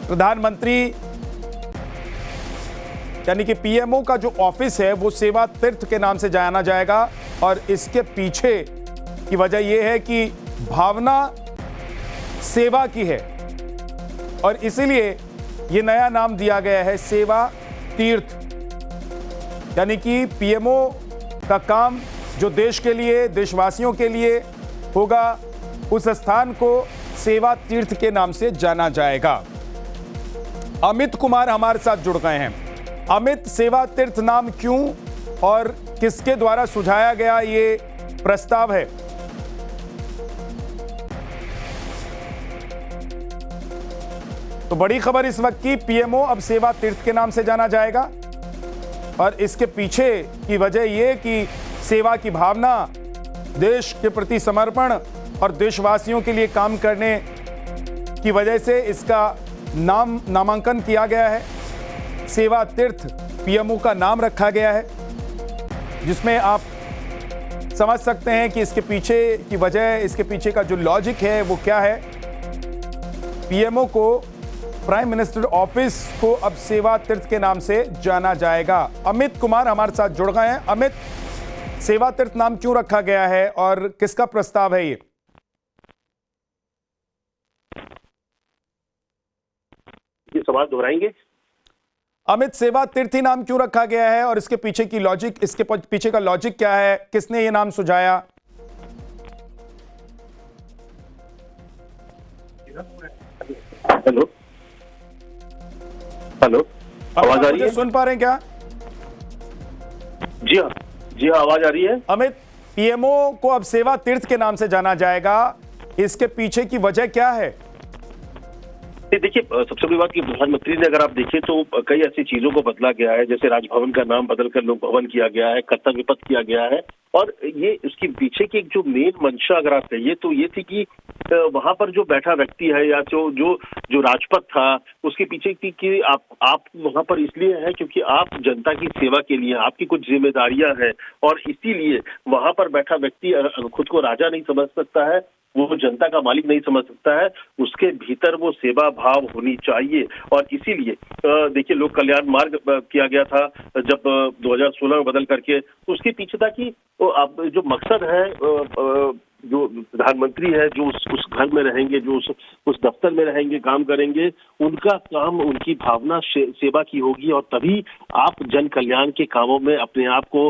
प्रधानमंत्री यानी कि पीएमओ का जो ऑफिस है वो सेवा तीर्थ के नाम से जाना जाएगा। और इसके पीछे की वजह यह है कि भावना सेवा की है और इसीलिए ये नया नाम दिया गया है सेवा तीर्थ। यानी कि पीएमओ का काम जो देश के लिए, देशवासियों के लिए होगा, उस स्थान को सेवा तीर्थ के नाम से जाना जाएगा। अमित कुमार हमारे साथ जुड़ गए हैं। अमित, सेवा तीर्थ नाम क्यों और किसके द्वारा सुझाया गया ये प्रस्ताव है? तो बड़ी खबर इस वक्त की, पीएमओ अब सेवा तीर्थ के नाम से जाना जाएगा और इसके पीछे की वजह यह कि सेवा की भावना, देश के प्रति समर्पण और देशवासियों के लिए काम करने की वजह से इसका नामांकन किया गया है। सेवा तीर्थ पीएमओ का नाम रखा गया है, जिसमें आप समझ सकते हैं कि इसके पीछे की वजह, इसके पीछे का जो लॉजिक है वो क्या है। पीएमओ को, प्राइम मिनिस्टर ऑफिस को अब सेवा तीर्थ के नाम से जाना जाएगा। अमित कुमार हमारे साथ जुड़ गए हैं। अमित, सेवा तीर्थ नाम क्यों रखा गया है और किसका प्रस्ताव है ये सवाल दोहराएंगे? अमित, सेवा तीर्थ ही नाम क्यों रखा गया है और इसके पीछे की लॉजिक, इसके पीछे का लॉजिक क्या है? किसने ये नाम सुझाया? हेलो हेलो, आवाज आ रही है? सुन पा रहे हैं क्या? जी हाँ, जी हाँ, आवाज आ रही है। अमित, पीएमओ को अब सेवा तीर्थ के नाम से जाना जाएगा, इसके पीछे की वजह क्या है? देखिए, सबसे बड़ी बात कि प्रधानमंत्री ने, अगर आप देखें तो कई ऐसी चीजों को बदला गया है। जैसे राजभवन का नाम बदलकर लोक भवन किया गया है, कर्तव्य पथ किया गया है। और ये उसके पीछे की एक जो मेन मंशा अगर आप कहिए तो ये थी कि वहां पर जो बैठा व्यक्ति है या जो राजपथ था, उसके पीछे थी कि आप वहां पर इसलिए हैं क्योंकि आप जनता की सेवा के लिए, आपकी कुछ जिम्मेदारियां हैं। और इसीलिए वहां पर बैठा व्यक्ति खुद को राजा नहीं समझ सकता है, वो जनता का मालिक नहीं समझ सकता है, उसके भीतर वो सेवा भाव होनी चाहिए। और इसीलिए देखिए, लोक कल्याण मार्ग किया गया था जब 2016 में बदल करके। तो उसके पीछे था कि अब जो मकसद है, जो प्रधानमंत्री है जो उस घर में रहेंगे, जो उस दफ्तर में रहेंगे, काम करेंगे, उनका काम, उनकी भावना सेवा की होगी। और तभी आप जन कल्याण के कामों में अपने आप को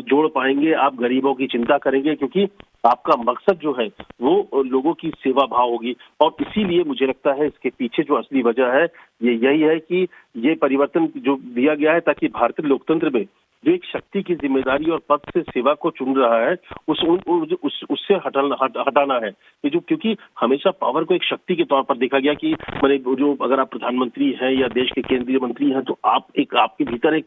जोड़ पाएंगे, आप गरीबों की चिंता करेंगे, क्योंकि आपका मकसद जो है वो लोगों की सेवा भाव होगी। और इसीलिए मुझे लगता है इसके पीछे जो असली वजह है ये यही है कि ये परिवर्तन जो दिया गया है ताकि भारतीय लोकतंत्र में जो एक शक्ति की जिम्मेदारी और पद से सेवा को चुन रहा है उससे हटाना है। ये जो, क्योंकि हमेशा पावर को एक शक्ति के तौर पर देखा गया कि मैंने जो, अगर आप प्रधानमंत्री हैं या देश के केंद्रीय मंत्री हैं तो आपके भीतर एक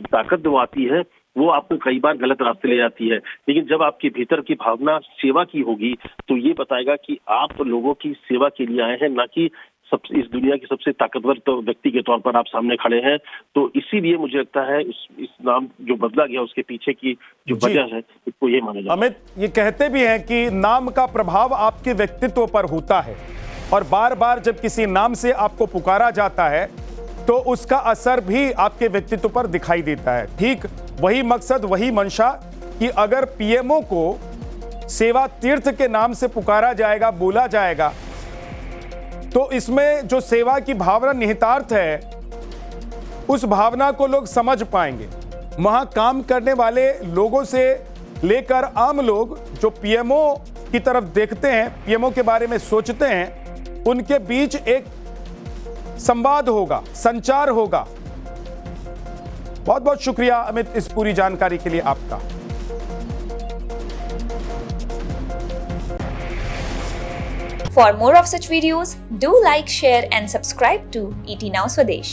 ताकत जो आती है वो आपको कई बार गलत रास्ते ले जाती है। लेकिन जब आपके भीतर की भावना सेवा की होगी तो ये बताएगा कि आप लोगों की सेवा के लिए आए हैं, ना कि इस दुनिया के सबसे ताकतवर व्यक्ति के तौर पर आप सामने खड़े हैं। तो इसीलिए मुझे लगता है इस नाम जो बदला गया उसके पीछे की जो वजह है उसको ये माना जाता है। अमित, ये कहते भी हैं कि नाम का प्रभाव आपके व्यक्तित्व पर होता है और बार बार जब किसी नाम से आपको पुकारा जाता है तो उसका असर भी आपके व्यक्तित्व पर दिखाई देता है। ठीक वही मकसद, वही मंशा कि अगर पीएमओ को सेवा तीर्थ के नाम से पुकारा जाएगा, बोला जाएगा, तो इसमें जो सेवा की भावना निहितार्थ है उस भावना को लोग समझ पाएंगे। वहां काम करने वाले लोगों से लेकर आम लोग जो पीएमओ की तरफ देखते हैं, पीएमओ के बारे में सोचते हैं, उनके बीच एक संवाद होगा, संचार होगा। बहुत बहुत शुक्रिया अमित इस पूरी जानकारी के लिए आपका। For more of such videos, do like, share and subscribe to ET Now Swadesh.